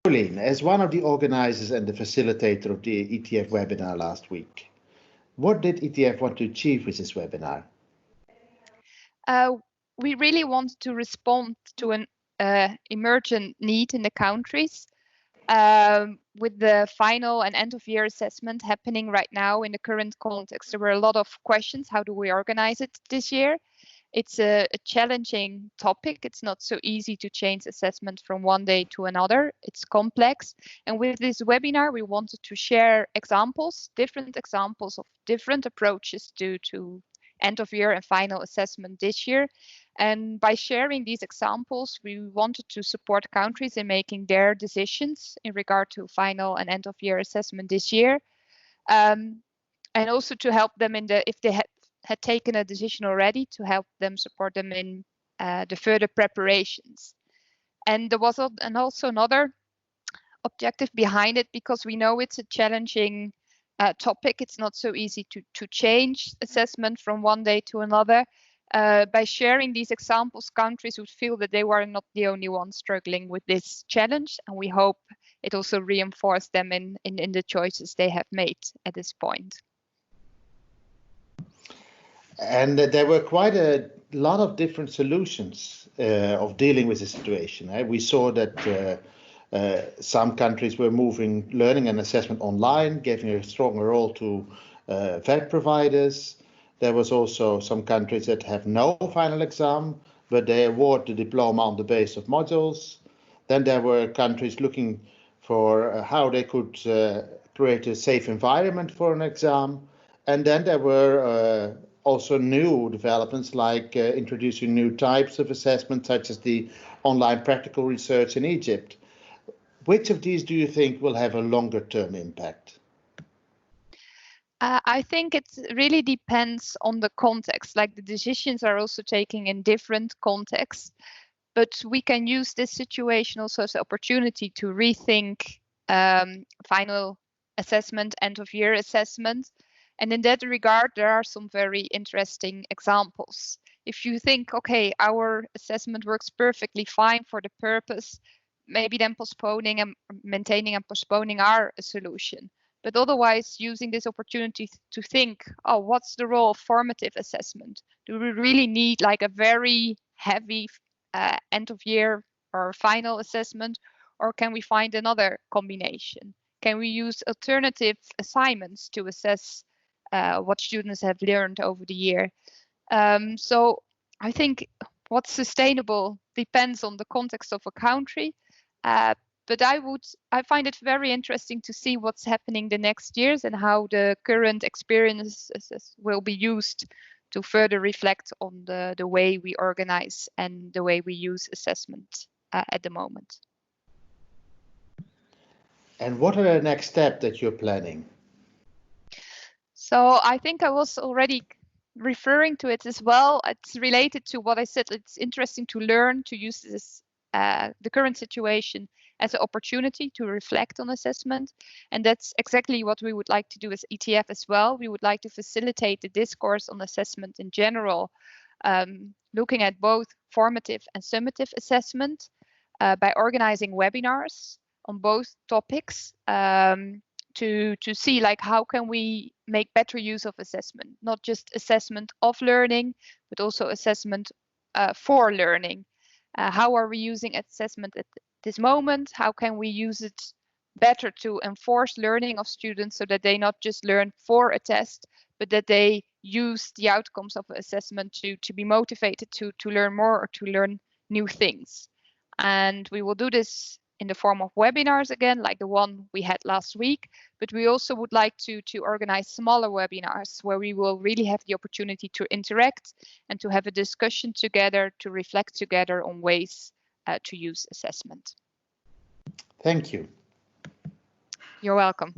Jolien, as one of the organizers and the facilitator of the ETF webinar last week, what did ETF want to achieve with this webinar? We really want to respond to an emergent need in the countries. With the final and end of year assessment happening right now in the current context, there were a lot of questions. How do we organize it this year? It's a challenging topic. It's not so easy to change assessment from one day to another. It's complex. And with this webinar, we wanted to share examples, different examples of different approaches to end of year and final assessment this year. And by sharing these examples, we wanted to support countries in making their decisions in regard to final and end of year assessment this year. And also to help them if they had taken a decision already, to help them, support them in the further preparations. And there was also another objective behind it, because we know it's a challenging topic. It's not so easy to change assessment from one day to another. By sharing these examples, countries would feel that they were not the only ones struggling with this challenge, and we hope it also reinforced them in the choices they have made at this point. And there were quite a lot of different solutions of dealing with the situation. We saw that some countries were moving learning and assessment online, giving a stronger role to web providers. There was also some countries that have no final exam, but they award the diploma on the basis of modules. Then there were countries looking for how they could create a safe environment for an exam. And then there were also new developments, like introducing new types of assessment, such as the online practical research in Egypt. Which of these do you think will have a longer term impact? I think it really depends on the context. Like, the decisions are also taken in different contexts, but we can use this situation also as an opportunity to rethink final assessment, end of year assessment. And in that regard, there are some very interesting examples. If you think, okay, our assessment works perfectly fine for the purpose, maybe then postponing and maintaining and postponing are a solution. But otherwise, using this opportunity to think, oh, what's the role of formative assessment? Do we really need like a very heavy end of year or final assessment, or can we find another combination? Can we use alternative assignments to assess what students have learned over the year? So I think what's sustainable depends on the context of a country. But I find it very interesting to see what's happening the next years and how the current experiences will be used to further reflect on the way we organize and the way we use assessment at the moment. And what are the next steps that you're planning? So I think I was already referring to it as well. It's related to what I said. It's interesting to learn to use this the current situation as an opportunity to reflect on assessment. And that's exactly what we would like to do as ETF as well. We would like to facilitate the discourse on assessment in general, looking at both formative and summative assessment by organizing webinars on both topics to see like how can we make better use of assessment, not just assessment of learning, but also assessment for learning. How are we using assessment at this moment? How can we use it better to enforce learning of students so that they not just learn for a test, but that they use the outcomes of assessment to be motivated to learn more or to learn new things. And we will do this in the form of webinars again, like the one we had last week, but we also would like to organize smaller webinars where we will really have the opportunity to interact and to have a discussion together, to reflect together on ways to use assessment. Thank you. You're welcome.